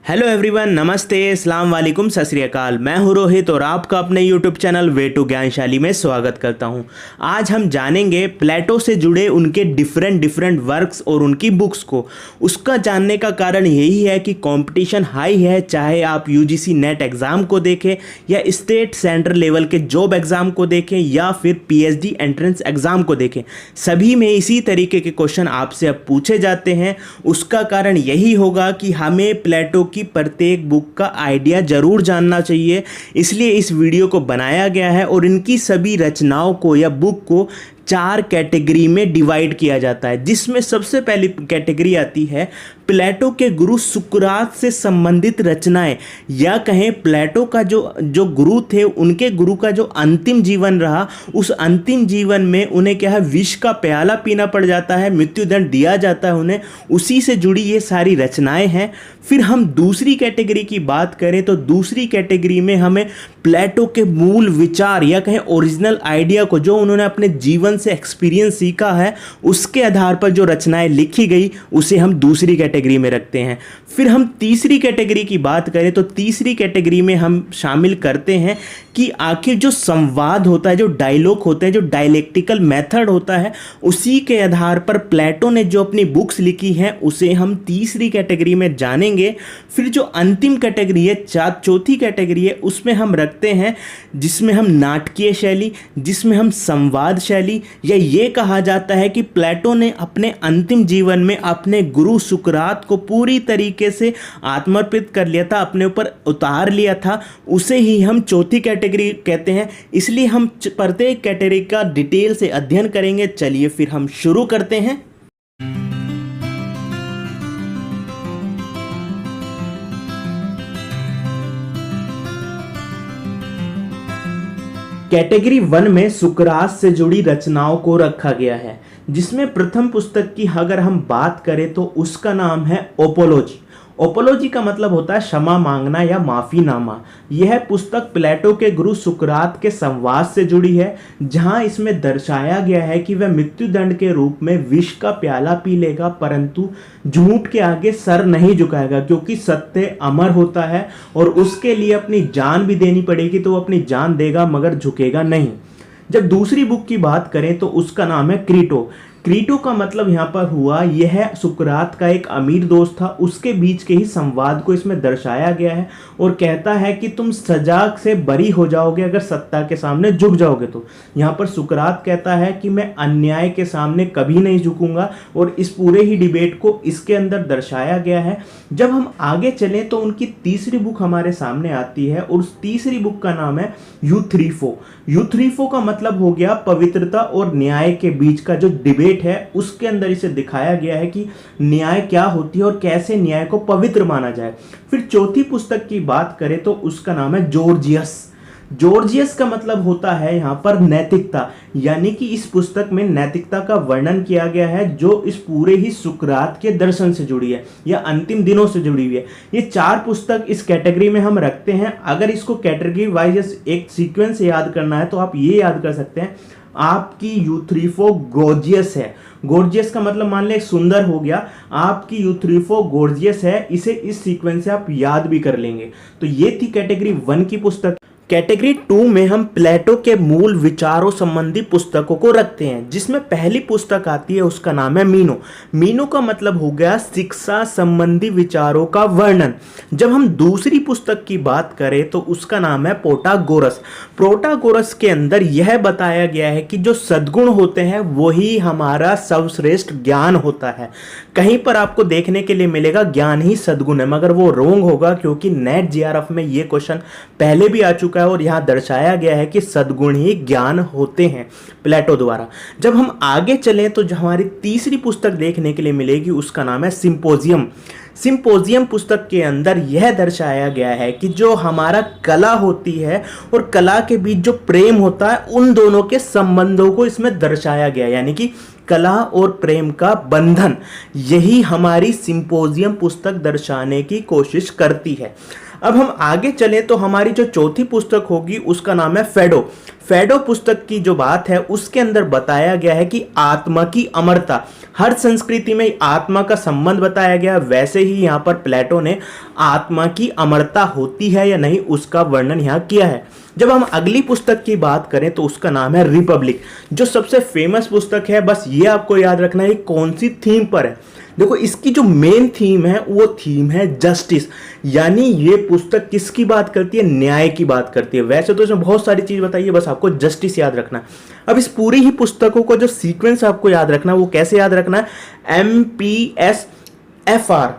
Hello everyone, नमस्ते, अस्सलाम वालेकुम, सत श्री अकाल। मैं हूं रोहित और आपका अपने यूट्यूब चैनल वे टू ज्ञानशाली में स्वागत करता हूं। आज हम जानेंगे प्लेटो से जुड़े उनके डिफरेंट वर्क्स और उनकी बुक्स को। उसका जानने का कारण यही है कि कंपटीशन हाई है, चाहे आप यूजीसी नेट एग्ज़ाम को देखें या स्टेट सेंट्रल लेवल के जॉब एग्ज़ाम को देखें या फिर पीएचडी एंट्रेंस एग्ज़ाम को देखें, सभी में इसी तरीके के क्वेश्चन आपसे अब पूछे जाते हैं। उसका कारण यही होगा कि हमें प्लेटो की प्रत्येक बुक का आइडिया जरूर जानना चाहिए, इसलिए इस वीडियो को बनाया गया है। और इनकी सभी रचनाओं को या बुक को 4 कैटेगरी में डिवाइड किया जाता है, जिसमें सबसे पहली कैटेगरी आती है प्लेटो के गुरु सुकरात से संबंधित रचनाएं, या कहें प्लेटो का जो गुरु थे उनके गुरु का जो अंतिम जीवन रहा, उस अंतिम जीवन में उन्हें क्या है, विष का प्याला पीना पड़ जाता है, मृत्युदंड दिया जाता है उन्हें, उसी से जुड़ी ये सारी रचनाएं हैं। फिर हम दूसरी कैटेगरी की बात करें तो दूसरी कैटेगरी में हमें प्लेटो के मूल विचार या कहें ओरिजिनल आइडिया को, जो उन्होंने अपने जीवन से एक्सपीरियंस सीखा है, उसके आधार पर जो रचनाएं लिखी गई, उसे हम दूसरी कैटेगरी में रखते हैं। फिर हम तीसरी कैटेगरी की बात करें तो तीसरी कैटेगरी में हम शामिल करते हैं कि आखिर जो संवाद होता है, जो डायलॉग होते हैं, जो डायलेक्टिकल मेथड होता है, उसी के आधार पर प्लेटो ने जो अपनी बुक्स लिखी हैं, उसे हम तीसरी कैटेगरी में जानेंगे। फिर जो अंतिम कैटेगरी है, चौथी कैटेगरी है, उसमें हम रखते हैं जिसमें हम नाटकीय शैली, जिसमें हम संवाद शैली, या ये कहा जाता है कि प्लेटो ने अपने अंतिम जीवन में अपने गुरु सुकरात को पूरी तरीके से आत्मर्पित कर लिया था, अपने ऊपर उतार लिया था, उसे ही हम चौथी कैटेगरी कहते हैं। इसलिए हम प्रत्येक कैटेगरी का डिटेल से अध्ययन करेंगे। चलिए फिर हम शुरू करते हैं। कैटेगरी 1 में सुकरात से जुड़ी रचनाओं को रखा गया है, जिसमें प्रथम पुस्तक की अगर हम बात करें तो उसका नाम है ओपोलॉजी। ओपोलॉजी का मतलब होता है क्षमा मांगना या माफीनामा। यह पुस्तक प्लेटो के गुरु सुकरात के संवाद से जुड़ी है, जहां इसमें दर्शाया गया है कि वह मृत्युदंड के रूप में विष का प्याला पी लेगा, परंतु झूठ के आगे सर नहीं झुकाएगा, क्योंकि सत्य अमर होता है और उसके लिए अपनी जान भी देनी पड़ेगी, तो वो अपनी जान देगा मगर झुकेगा नहीं। जब दूसरी बुक की बात करें तो उसका नाम है क्रीटो। क्रीटो का मतलब यहाँ पर हुआ, यह सुकरात का एक अमीर दोस्त था, उसके बीच के ही संवाद को इसमें दर्शाया गया है और कहता है कि तुम सजा से बरी हो जाओगे अगर सत्ता के सामने झुक जाओगे तो। यहाँ पर सुकरात कहता है कि मैं अन्याय के सामने कभी नहीं झुकूंगा, और इस पूरे ही डिबेट को इसके अंदर दर्शाया गया है। जब हम आगे चलें तो उनकी तीसरी बुक हमारे सामने आती है, और उस तीसरी बुक का नाम है यूथ्रीफो। यूथ्रीफो का मतलब हो गया पवित्रता और न्याय के बीच का जो डिबेट है, उसके अंदर इसे दिखाया गया है कि न्याय क्या होती है और कैसे न्याय को पवित्र माना जाए। फिर चौथी पुस्तक की बात करें तो उसका नाम है जॉर्जियस। जॉर्जियस का मतलब होता है यहाँ पर नैतिकता, यानी कि इस पुस्तक में नैतिकता का वर्णन किया गया है, जो इस पूरे ही सुकरात के दर्शन से जुड़ी है या अंतिम दिनों से जुड़ी हुई है। ये 4 पुस्तक इस कैटेगरी में हम रखते हैं। अगर इसको कैटेगरी वाइज एक सीक्वेंस से याद करना है तो आप ये याद कर सकते हैं, आपकी यूथ्रीफो गॉर्जियस है। गॉर्जियस का मतलब मान ले सुंदर हो गया, आपकी यूथ्रीफो गॉर्जियस है, इसे इस सीक्वेंस से आप याद भी कर लेंगे। तो ये थी कैटेगरी 1 की पुस्तक। कैटेगरी 2 में हम प्लेटो के मूल विचारों संबंधी पुस्तकों को रखते हैं, जिसमें पहली पुस्तक आती है, उसका नाम है मीनो। मीनो का मतलब हो गया शिक्षा संबंधी विचारों का वर्णन। जब हम दूसरी पुस्तक की बात करें तो उसका नाम है प्रोटागोरस। प्रोटागोरस के अंदर यह बताया गया है कि जो सद्गुण होते हैं वही हमारा सर्वश्रेष्ठ ज्ञान होता है। कहीं पर आपको देखने के लिए मिलेगा ज्ञान ही सद्गुण है, मगर वो रोंग होगा, क्योंकि नेट जीआरएफ में ये क्वेश्चन पहले भी आ चुका है और यहां दर्शाया गया है कि सद्गुण ही ज्ञान होते हैं प्लेटो द्वारा। जब हम आगे चलें तो जो हमारी तीसरी पुस्तक देखने के लिए मिलेगी उसका नाम है सिंपोजियम। सिंपोजियम पुस्तक के अंदर यह दर्शाया गया है कि जो हमारा कला होती है और कला के बीच जो प्रेम होता है, उन दोनों के संबंधों को इसमें दर्शाया गया, यानी कि कला और प्रेम का बंधन, यही हमारी सिंपोजियम पुस्तक दर्शाने की कोशिश करती है। अब हम आगे चलें तो हमारी जो चौथी पुस्तक होगी उसका नाम है फेडो। फेडो पुस्तक की जो बात है उसके अंदर बताया गया है कि आत्मा की अमरता, हर संस्कृति में आत्मा का संबंध बताया गया, वैसे ही यहाँ पर प्लेटो ने आत्मा की अमरता होती है या नहीं उसका वर्णन यहाँ किया है। जब हम अगली पुस्तक की बात करें तो उसका नाम है रिपब्लिक, जो सबसे फेमस पुस्तक है। बस ये आपको याद रखना है कौन सी थीम पर है। देखो इसकी जो मेन थीम है वो थीम है जस्टिस, यानी ये पुस्तक किसकी बात करती है, न्याय की बात करती है। वैसे तो इसमें बहुत सारी चीज बताई है, बस आपको जस्टिस याद रखना। अब इस पूरी ही पुस्तकों को जो सीक्वेंस आपको याद रखना वो कैसे याद रखना है, MPSFR,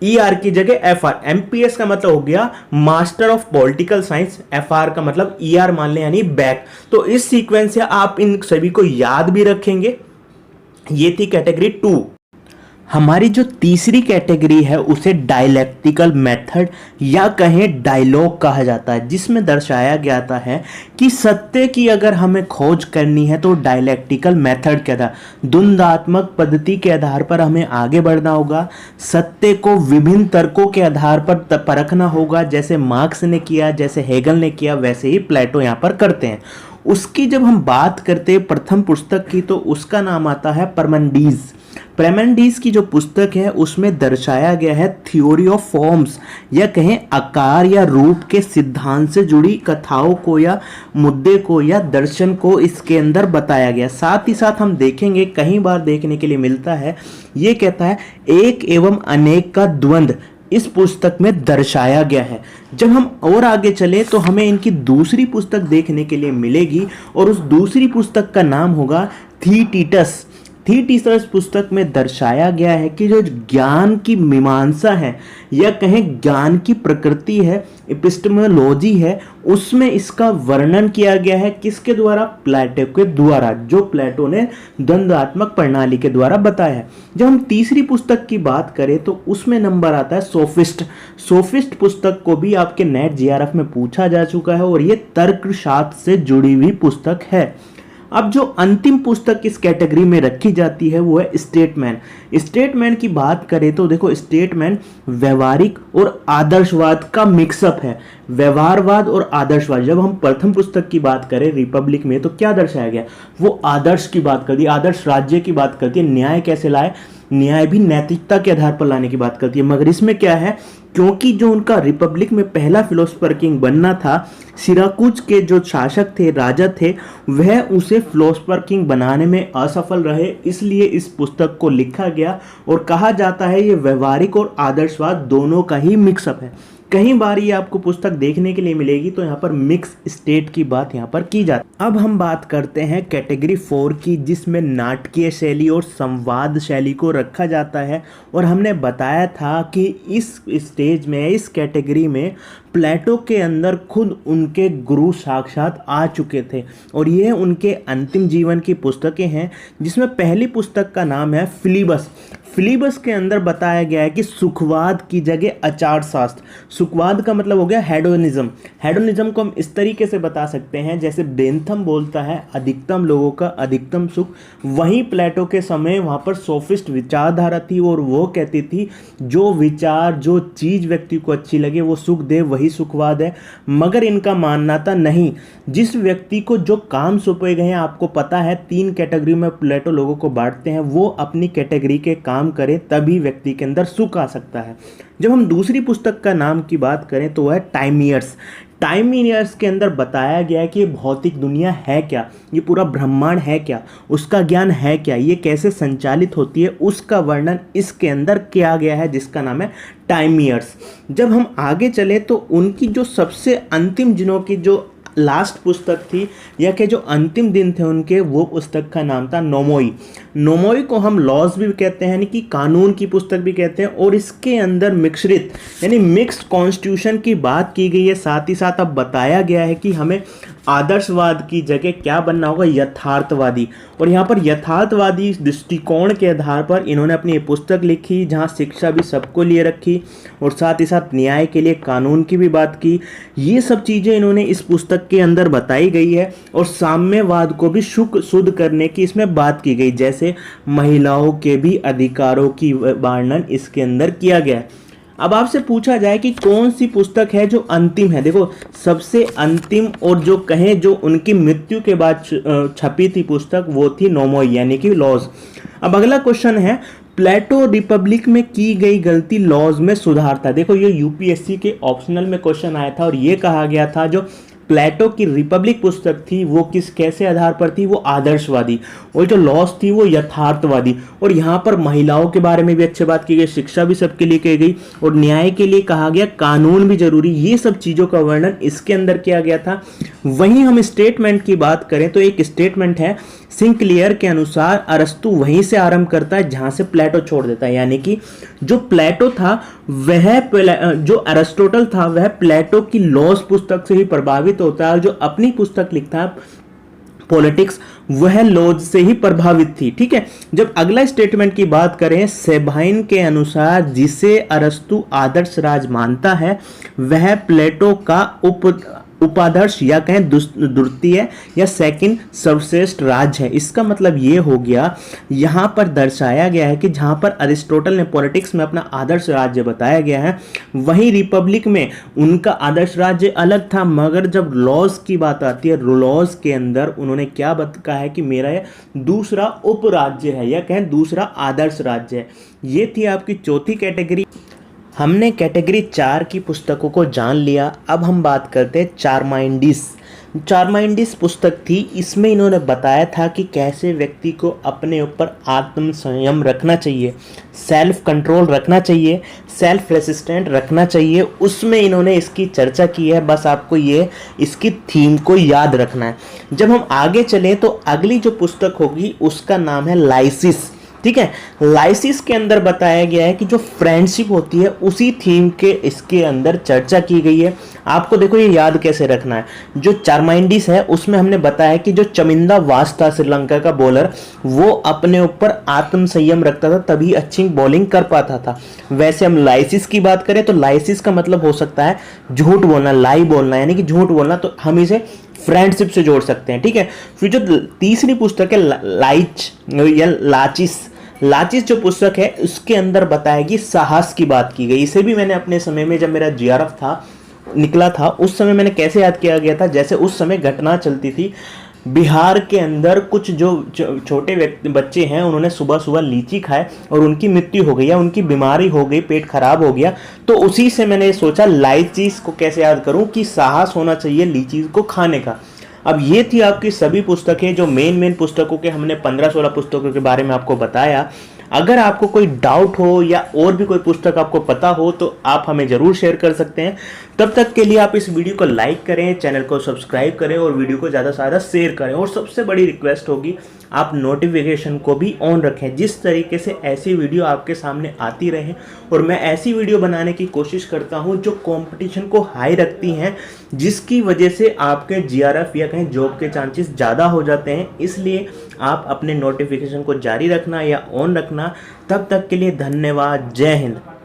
ER की जगह FR। MPS का मतलब हो गया master of political science, FR का मतलब ER मान लें यानी बैक। तो इस सीक्वेंस से आप इन सभी को याद भी रखेंगे। ये थी कैटेगरी 2। हमारी जो तीसरी कैटेगरी है उसे डायलेक्टिकल मेथड या कहें डायलॉग कहा जाता है, जिसमें दर्शाया गया है कि सत्य की अगर हमें खोज करनी है तो डायलेक्टिकल मेथड के आधार, द्वंद्वात्मक पद्धति के आधार पर हमें आगे बढ़ना होगा। सत्य को विभिन्न तर्कों के आधार पर परखना होगा, जैसे मार्क्स ने किया, जैसे हेगल ने किया, वैसे ही प्लेटो यहाँ पर करते हैं। उसकी जब हम बात करते हैं प्रथम पुस्तक की तो उसका नाम आता है परमेंडीज। प्रेमेंडीज की जो पुस्तक है उसमें दर्शाया गया है थ्योरी ऑफ फॉर्म्स या कहें आकार या रूप के सिद्धांत से जुड़ी कथाओं को या मुद्दे को या दर्शन को इसके अंदर बताया गया। साथ ही साथ हम देखेंगे कई बार देखने के लिए मिलता है, ये कहता है एक एवं अनेक का द्वंद्व इस पुस्तक में दर्शाया गया है। जब हम और आगे चले तो हमें इनकी दूसरी पुस्तक देखने के लिए मिलेगी और उस दूसरी पुस्तक का नाम होगा थीटीटस। थीटीटस पुस्तक में दर्शाया गया है कि जो ज्ञान की मीमांसा है या कहें ज्ञान की प्रकृति है, एपिस्टेमोलॉजी है, उसमें इसका वर्णन किया गया है। किसके द्वारा, प्लेटो के द्वारा, जो प्लेटो ने द्वंद्वात्मक प्रणाली के द्वारा बताया है। जब हम तीसरी पुस्तक की बात करें तो उसमें नंबर आता है सोफिस्ट। सोफिस्ट पुस्तक को भी आपके नेट जीआरएफ में पूछा जा चुका है और ये तर्कशास्त्र से जुड़ी हुई पुस्तक है। अब जो अंतिम पुस्तक इस कैटेगरी में रखी जाती है वो है स्टेटमैन। स्टेटमैन की बात करें तो देखो स्टेटमैन व्यवहारिक और आदर्शवाद का मिक्सअप है। व्यवहारवाद और आदर्शवाद, जब हम प्रथम पुस्तक की बात करें रिपब्लिक में तो क्या दर्शाया गया, वो आदर्श की बात करती है, आदर्श राज्य की बात करती है, न्याय कैसे लाए, न्याय भी नैतिकता के आधार पर लाने की बात करती है। मगर इसमें क्या है, क्योंकि जो उनका रिपब्लिक में पहला फिलोसफर किंग बनना था, सिराकुज के जो शासक थे, राजा थे, वह उसे फिलोसफर किंग बनाने में असफल रहे, इसलिए इस पुस्तक को लिखा गया और कहा जाता है ये व्यवहारिक और आदर्शवाद दोनों का ही मिक्सअप है। कई बार ये आपको पुस्तक देखने के लिए मिलेगी तो यहाँ पर मिक्स स्टेट की बात यहाँ पर की जाती है। अब हम बात करते हैं कैटेगरी 4 की, जिसमें नाटकीय शैली और संवाद शैली को रखा जाता है। और हमने बताया था कि इस स्टेज में, इस कैटेगरी में प्लेटो के अंदर खुद उनके गुरु साक्षात आ चुके थे और ये उनके अंतिम जीवन की पुस्तकें हैं, जिसमें पहली पुस्तक का नाम है फिलिबस। फिलिबस के अंदर बताया गया है कि सुखवाद की जगह आचार शास्त्र। सुखवाद का मतलब हो गया हेडोनिज्म। हेडोनिज्म को हम इस तरीके से बता सकते हैं जैसे बेंथम बोलता है अधिकतम लोगों का अधिकतम सुख, वहीं प्लेटो के समय वहाँ पर सोफिस्ट विचारधारा थी और वो कहती थी जो विचार, जो चीज़ व्यक्ति को अच्छी लगे वो सुख दे, वही सुखवाद है। मगर इनका मानना था नहीं, जिस व्यक्ति को जो काम सौंपे गए हैं, आपको पता है 3 कैटेगरी में प्लेटो लोगों को बांटते हैं, वो अपनी कैटेगरी के काम करे तभी व्यक्ति के अंदर सुख आ सकता है। जब हम दूसरी पुस्तक का नाम की बात करें तो वह है टाइमियर्स। टाइमियर्स के अंदर बताया गया है कि ये भौतिक दुनिया है क्या, ये पूरा ब्रह्मांड है क्या, उसका ज्ञान है क्या, ये कैसे संचालित होती है, उसका वर्णन इसके अंदर किया गया है, जिसका नाम है टाइमियर्स। जब हम आगे चले तो उनकी जो सबसे अंतिम दिनों की जो लास्ट पुस्तक थी या कि जो अंतिम दिन थे उनके, वो पुस्तक का नाम था नोमोई। नोमोई को हम लॉज भी कहते हैं, यानी कि कानून की पुस्तक भी कहते हैं, और इसके अंदर मिश्रित यानी मिक्स्ड कॉन्स्टिट्यूशन की बात की गई है। साथ ही साथ अब बताया गया है कि हमें आदर्शवाद की जगह क्या बनना होगा, यथार्थवादी। और यहाँ पर यथार्थवादी दृष्टिकोण के आधार पर इन्होंने अपनी ये पुस्तक लिखी, जहाँ शिक्षा भी सबको लिए रखी और साथ ही साथ न्याय के लिए कानून की भी बात की। ये सब चीज़ें इन्होंने इस पुस्तक के अंदर बताई गई है और साम्यवाद को भी शुद्ध करने की इसमें बात की गई, जैसे महिलाओं के भी अधिकारों की वर्णन इसके अंदर किया गया है। अब आपसे पूछा जाए कि कौन सी पुस्तक है जो अंतिम है, देखो सबसे अंतिम और जो कहें जो उनकी मृत्यु के बाद छपी थी पुस्तक वो थी नोमोई यानी कि लॉज। अब अगला क्वेश्चन है प्लेटो रिपब्लिक में की गई गलती लॉज में सुधार था। देखो ये यूपीएससी के ऑप्शनल में क्वेश्चन आया था और ये कहा गया था जो प्लेटो की रिपब्लिक पुस्तक थी वो किस कैसे आधार पर थी, वो आदर्शवादी, और जो लॉस थी वो यथार्थवादी। और यहाँ पर महिलाओं के बारे में भी अच्छी बात की गई, शिक्षा भी सबके लिए की गई और न्याय के लिए कहा गया कानून भी जरूरी, ये सब चीज़ों का वर्णन इसके अंदर किया गया था। वहीं हम स्टेटमेंट की बात करें तो एक स्टेटमेंट है सिंक्लियर के अनुसार अरस्तु वहीं से आरंभ करता है जहां से प्लेटो छोड़ देता है, यानी कि जो प्लेटो था वह जो अरिस्टोटल था वह प्लेटो की लॉस पुस्तक से ही प्रभावित होता है और जो अपनी पुस्तक लिखता है पॉलिटिक्स वह लॉज से ही प्रभावित थी। ठीक है, जब अगला स्टेटमेंट की बात करें सेबाइन के अनुसार जिसे अरस्तु आदर्श राज मानता है वह प्लेटो का उपादर्श या कहें द्वितीय या सेकंड सर्वश्रेष्ठ राज्य है। इसका मतलब ये हो गया, यहाँ पर दर्शाया गया है कि जहाँ पर अरिस्टोटल ने पॉलिटिक्स में अपना आदर्श राज्य बताया गया है वहीं रिपब्लिक में उनका आदर्श राज्य अलग था, मगर जब लॉज की बात आती है लॉज के अंदर उन्होंने क्या कहा है कि मेरा ये दूसरा उपराज्य है या कहें दूसरा आदर्श राज्य है। ये थी आपकी चौथी कैटेगरी। हमने कैटेगरी 4 की पुस्तकों को जान लिया। अब हम बात करते हैं चारमाइंडिस। चारमाइंडिस पुस्तक थी, इसमें इन्होंने बताया था कि कैसे व्यक्ति को अपने ऊपर आत्म संयम रखना चाहिए, सेल्फ कंट्रोल रखना चाहिए, सेल्फ रेसिस्टेंट रखना चाहिए, उसमें इन्होंने इसकी चर्चा की है। बस आपको ये इसकी थीम को याद रखना है। जब हम आगे चलें तो अगली जो पुस्तक होगी उसका नाम है लाइसिस। ठीक है, लाइसिस के अंदर बताया गया है कि जो फ्रेंडशिप होती है उसी थीम के इसके अंदर चर्चा की गई है। आपको देखो ये याद कैसे रखना है, जो चारमाइंडिस है उसमें हमने बताया कि जो चमिंदा वास था श्रीलंका का बॉलर वो अपने ऊपर आत्म संयम रखता था तभी अच्छी बॉलिंग कर पाता था। वैसे हम लाइसिस की बात करें तो लाइसिस का मतलब हो सकता है झूठ बोलना, लाई बोलना, यानी कि झूठ बोलना, तो हम इसे फ्रेंडशिप से जोड़ सकते हैं। ठीक है, फिर जो तीसरी पुस्तक है लाइच या लाचिस, लाचिस जो पुस्तक है उसके अंदर बताएगी साहस की बात की गई। इसे भी मैंने अपने समय में जब मेरा जीआरएफ था निकला था उस समय मैंने कैसे याद किया गया था, जैसे उस समय घटना चलती थी बिहार के अंदर कुछ जो छोटे बच्चे हैं उन्होंने सुबह सुबह लीची खाए और उनकी मृत्यु हो गई या उनकी बीमारी हो गई, पेट खराब हो गया। तो उसी से मैंने सोचा लाइचीज को कैसे याद करूं कि साहस होना चाहिए लीची को खाने का। अब ये थी आपकी सभी पुस्तकें जो मेन पुस्तकों के हमने 15-16 पुस्तकों के बारे में आपको बताया। अगर आपको कोई डाउट हो या और भी कोई पुस्तक आपको पता हो तो आप हमें जरूर शेयर कर सकते हैं। तब तक के लिए आप इस वीडियो को लाइक करें, चैनल को सब्सक्राइब करें और वीडियो को ज़्यादा से ज़्यादा शेयर करें। और सबसे बड़ी रिक्वेस्ट होगी आप नोटिफिकेशन को भी ऑन रखें, जिस तरीके से ऐसी वीडियो आपके सामने आती रहे और मैं ऐसी वीडियो बनाने की कोशिश करता हूं जो कंपटीशन को हाई रखती हैं, जिसकी वजह से आपके जीआरएफ या कहीं जॉब के चांसेस ज़्यादा हो जाते हैं। इसलिए आप अपने नोटिफिकेशन को जारी रखना या ऑन रखना। तब तक के लिए धन्यवाद। जय हिंद।